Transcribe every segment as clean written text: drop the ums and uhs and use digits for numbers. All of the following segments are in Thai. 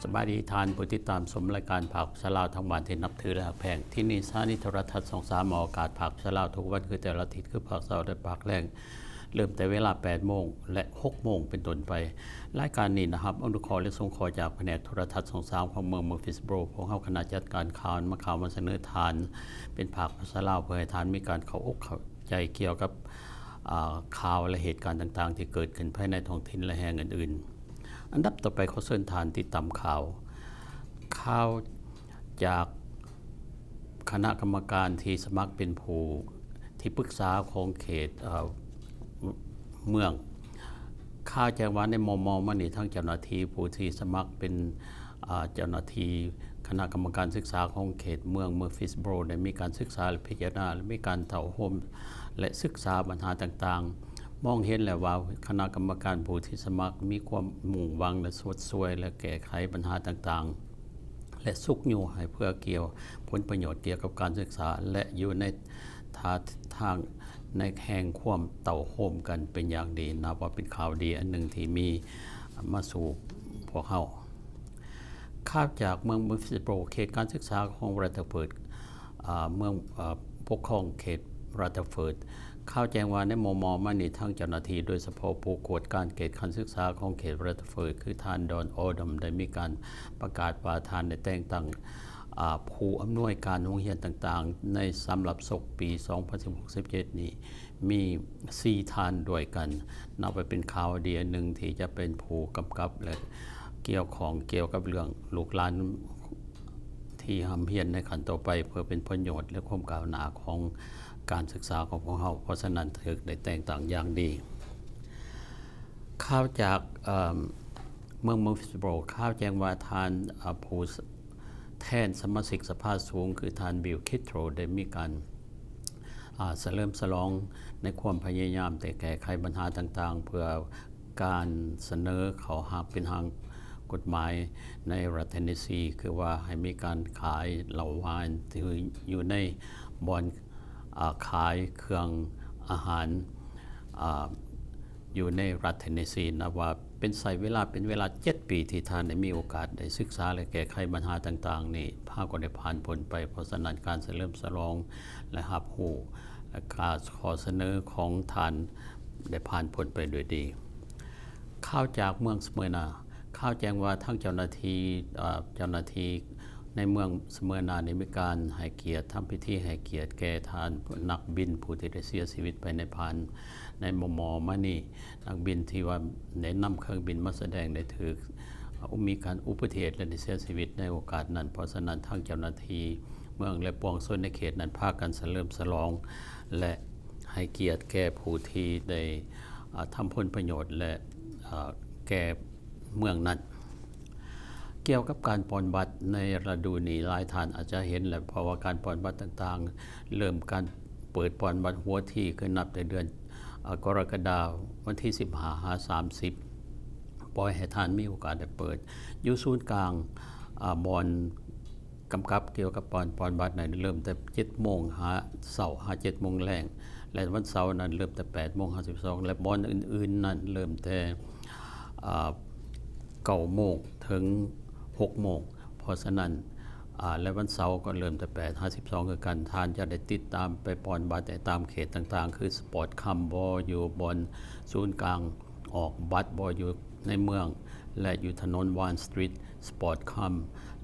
สบายดีทานผู้ติดตามสมรายการผักชะลาวทั้งบ้านที่นับถือและหักแพงที่นี่สถานีโทรทัศน์23ออกอากาศผักชะลาวทุกวันคือแต่ละอาทิตย์คือผักเสาร์และผักแรงเริ่มแต่เวลา 8 โมงและ6 โมงเป็นต้นไปรายการนี้นะครับอนุเคราะห์และส่งขอจากแผนกโทรทัศน์23ของเมืองฟิสโบรของเฮาคณะจัดการข่าวมาเสนอทานเป็นผักชะลาวเพื่อให้ทานมีการเข้าอกเข้าใจเกี่ยวกับข่าวและเหตุการณ์ต่างๆที่เกิดขึ้นภายในท้องถิ่นและแห่งอื่นๆอันดับต่อไปขอเชิญทานติดตามข่าวจากคณะกรรมการที่สมัครเป็นผู้ที่ปรึกษาของเขตเมืองข่าวแจ้งว่าในมมันนี่ทั้งเจ้าหน้าที่ผู้ที่สมัครเป็นเจ้าหน้าที่คณะกรรมการศึกษาของเขตเมืองฟิสโบรได้มีการศึกษาและพิจารณาและมีการเถ่าโฮมและศึกษาปัญหาต่างๆมองเห็นแล้วว่าคณะกรรมการผู้ที่สมัครมีความมุ่งหวังและสวดสวยและแก้ไขปัญหาต่างๆและสุกอยู่ให้เพื่อเกี่ยวผลประโยชน์เกี่ยวกับการศึกษาและอยู่ในทางในแห่งความเต่าโฮมกันเป็นอย่างดีนับว่าเป็นข่าวดีอันหนึ่งที่มีมาสู่พวกเขาข่าวจากเมืองฟิสโบรเขตการศึกษาของรัฐเฟิร์ดเมืองปกครองเขตรัฐเฟิร์ดข่าวแจ้งว่าในมันนี่ทั้งเจ้าหน้าที่โดยเฉพาะผู้กวดการเขตการศึกษาของเขตรัฐเฟิร์ดคือท่านดอนโอดัมได้มีการประกาศว่าท่านได้แต่งตั้งผู้อำนวยการโรงเรียนต่างๆในสำหรับศกปี 2016-17 นี้มี4ท่านด้วยกันนับไปเป็นข่าวดีหนึ่งที่จะเป็นผู้กำกับและเกี่ยวกับเรื่องลูกหลานที่ทำเพียรในขั้นต่อไปเพื่อเป็นประโยชน์และความก้าวหน้าของการศึกษาของพวกเราเพราะฉะนั้นถึงได้แต่งตั้งอย่างดีข่าวจากเมืองฟิสโบรข่าวแจ้งว่าทานผู้แทนสมาชิกสภาสูงคือทานบิลคิทโรได้มีการเฉลิมฉลองในความพยายามแต่แก้ไขปัญหาต่างๆเพื่อการเสนอเขาหากเป็นทางกฎหมายในรัฐเทนเนสซีคือว่าให้มีการขายเหล้าวายที่อยู่ในบ่อนขายเครื่องอาหารอยู่ในรัฐเทนเนสซีนะว่าเป็นเวลา7 ปีที่ท่านได้มีโอกาสได้ศึกษาและแก้ไขปัญหาต่างๆนี่ภาคก็ได้ผ่านพ้นไปเพราะฉะนั้นการเฉลิมฉลองและรับรู้และการขอเสนอของท่านได้ผ่านพ้นไปด้วยดีข่าวจากเมืองสเมอร์นาข่าวแจ้งว่าทั้งเจ้าหน้าที่ในเมืองสเมอร์นาได้มีการให้เกียรติทำพิธีให้เกียรติแก่ท่านนักบินผู้ที่ได้เสียชีวิตไปในพันในมานี่นักบินที่ว่าได้นำเครื่องบินมาแสดงได้ถือมีการอุบัติเหตุและได้เสียชีวิตในโอกาสนั้นเพราะฉะนั้นทั้งเจ้าหน้าที่เมืองและปวงชนในเขตนั้นพากันเฉลิมฉลองและให้เกียรติแก่ผู้ที่ได้ทำผลประโยชน์และแก่เมืองนั้นเกี่ยวกับการปอนบัตรในฤดูนี้หลายท่านอาจจะเห็นแหละเพราะว่าการปอนบัตรต่างๆเริ่มการเปิดปอนบัตรหัวที่ขึ้นนับแต่เดือนกรกฎาคมวันที่15-30ปล่อยให้ท่านมีโอกาสได้เปิดอยู่ศูนย์กลางบอนกำกับเกี่ยวกับปอนบัตรนั้นเริ่มแต่ 7 โมงเช้า7 โมงแรงและวันเสาร์นั้นเริ่มแต่ 8:52 และบอนอื่นๆนั้นเริ่มแต่9 โมงถึง 6 โมงเพราะฉะนั้นและวันเสาร์ก็เริ่มแต่ 8:52 คือกันท่านจะได้ติดตามไปปอนบัตรตามเขตต่างๆคือสปอร์ตคัมบออยู่บนศูนย์กลางออกบัตรบออยู่ในเมืองและอยู่ถนนวานสตรีทสปอร์ตคัม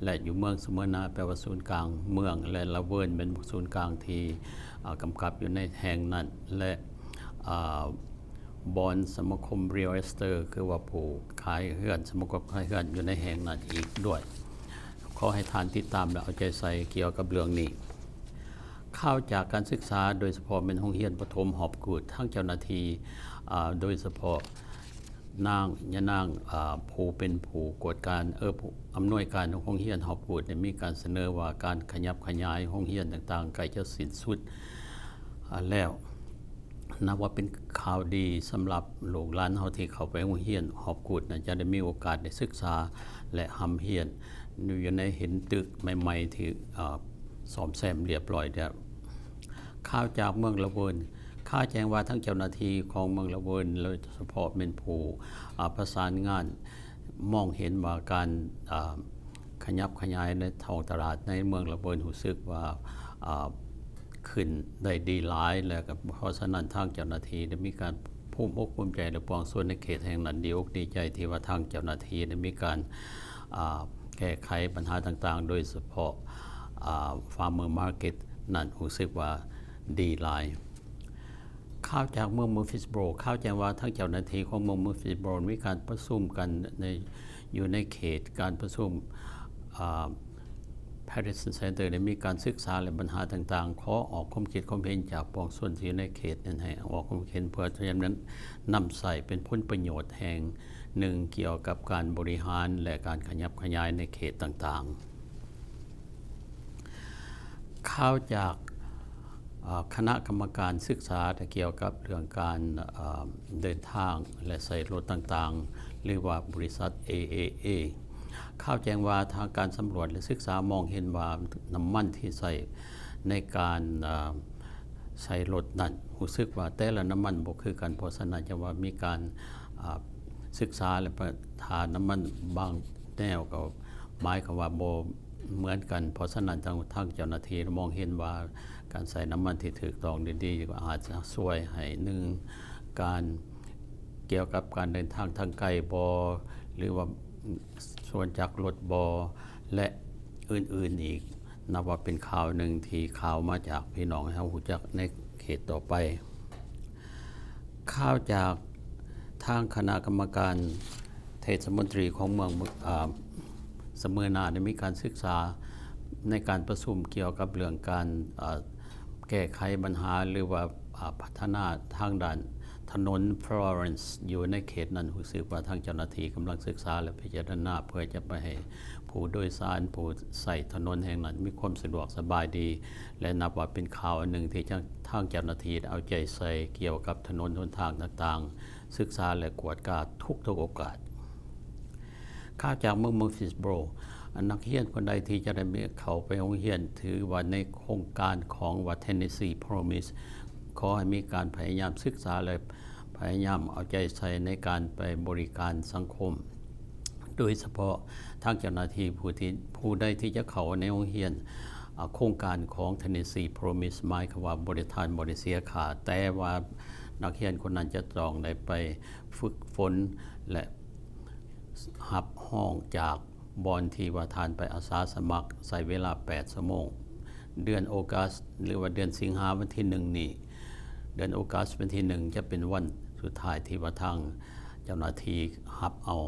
และอยู่เมืองสเมอร์นาแปลว่าศูนย์กลางเมืองและลาเวิร์นเป็นศูนย์กลางที่กำกับอยู่ในแห่งนั้นและบอนสมาคมเรียลเอสเตอร์คือว่าผู้ขายเฮือนสมาคมขายเฮือนอยู่ในแห่งนั้นอีกด้วยขอให้ท่านติดตามและเอาใจใส่เกี่ยวกับเรื่องนี้ข่าวจากการศึกษาโดยเฉพาะเป็นโรงเรียนประถมหอบกูดทั้งเจ้าหน้าที่โดยเฉพาะนางผู้เป็นผู้กวดการผู้อำนวยการของโรงเรียนหอบกูดมีการเสนอว่าการขยับขยายโรงเรียนต่างๆใกล้จะสิ้นสุดแล้วนับว่าเป็นข่าวดีสำหรับลูกหลานเฮาที่เข้าไปโรงเรียนหอบกูดจะได้มีโอกาสได้ศึกษาและทำเรียนอยู่ในเห็นตึกใหม่ๆที่ซ่อมแซมเรียบร้อยแล้วข่าวจากเมืองละเวิร์นข่าวแจ้งว่าทั้งเจ้าหน้าที่ของเมืองละเวิร์นโดยเฉพาะเป็นผู้ประสานงาน มองเห็นว่าการขยับขยายในท้องตลาดในเมืองระเบิดรู้สึกว่าขึ้นได้ดีหลายแล้วก็เพราะฉะนั้นทางเจ้าหน้าที่ได้มีการภูมิอกภูมิใจและปวงส่วนในเขตแห่งนั้นดีอกดีใจที่ว่าทางเจ้าหน้าที่ได้มีการแก้ไขปัญหาต่างๆโดยเฉพาะFarmer Market นั่นรู้สึกว่าดีหลายข่าวจากเมืองมูฟิสโบรข่าวแจ้งว่าทั้งเจ้าหน้าที่ของเมืองมูฟิสโบรมีการประชุมกันอยู่ในเขตการประชุมPatterson Center ได้มีการศึกษาและปัญหาต่างๆขอออกความคิดความเห็นจากปวงส่วนที่อยู่ในเขตนั้นให้ออกความเห็นเพื่อที่จะนำใส่เป็นผลประโยชน์แห่งหนึ่งเกี่ยวกับการบริหารและการขยับขยายในเขตต่างๆข่าวจากคณะกรรมการศึกษาเกี่ยวกับเรื่องการเดินทางและใส่รถต่างๆหรือว่าบริษัท AAA ข่าวแจ้งว่าทางการสำรวจและศึกษามองเห็นว่าน้ำมันที่ใส่ในการใส่รถนั้นรู้สึกว่าแต่ละน้ำมันบ่คือกันเพราะฉะนั้นจะว่ามีการศึกษาและประทานน้ำมันบางแนวก็หมายความว่าบ่เหมือนกันเพราะฉะนั้นทางเจ้าหน้าที่มองเห็นว่าการใส่น้ำมันที่ถูกต้องดีๆก็อาจจะช่วยให้หนึ่งการเกี่ยวกับการเดินทางทางไกลบ่หรือว่าส่วนจากรถบ่และอื่นๆอีกนับว่าเป็นข่าวหนึ่งที่ข่าวมาจากพี่น้องให้เรารู้จักในเขตต่อไปข่าวจากทางคณะกรรมการเทศมนตรีของเมืองเสมอหน้าได้มีการศึกษาในการประชุมเกี่ยวกับเรื่องการแก้ไขปัญหาหรือว่าพัฒนาทางด้านถนนฟลอเรนซ์อยู่ในเขตนั้นรู้สึกว่าทางเจ้าหน้าที่กำลังศึกษาและพิจารณาเพื่อจะไปให้ผู้โดยสารผู้ใช้ถนนแห่งนั้นมีความสะดวกสบายดีและนับว่าเป็นข่าวหนึ่งที่ทางเจ้าหน้าที่เอาใจใส่เกี่ยวกับถนนหนทางต่างๆศึกษาและกวดกาดทุกโอกาสข่าวจากเมืองมูฟิสโบรนักเรียนคนใดที่จะได้เข้าไปโรงเรียนถือว่าในโครงการของวัด Tennessee Promise ขอให้มีการพยายามศึกษาและพยายามเอาใจใส่ในการไปบริการสังคมโดยเฉพาะทางเจ้าหน้าที่ผู้ใดที่จะเข้าในโรงเรียนโครงการของ Tennessee Promise หมายความว่าบริทานบริเสียค่าแต่ว่านักเรียนคนนั้นจะต้องได้ไปฝึกฝนและหับห้องจากบอนที่ว่าทานไปอาสาสมัครใส่เวลา8 ชั่วโมงเดือนออกัสหรือว่าเดือนสิงหาวันที่1นี้เดือนออกัสวันที่1จะเป็นวันสุดท้ายที่ว่าทางเจ้าหน้าที่หับเอา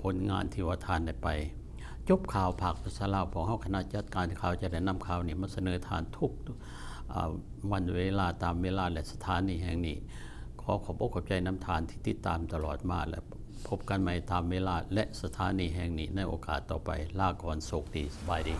ผลงานที่ว่าทานได้ไปจบข่าวภาคภาษาลาวของเฮาคณะจัดการข่าวจะได้นำข่าวนี้มาเสนอทานทุกวันเวลาตามเวลาและสถานีแห่งนี้ขอบอกขอบใจน้ำทานที่ติดตามตลอดมาและพบกันใหม่ตามเวลาและสถานีแห่งนี้ในโอกาสต่อไปลาก่อนโชคดีสบายดี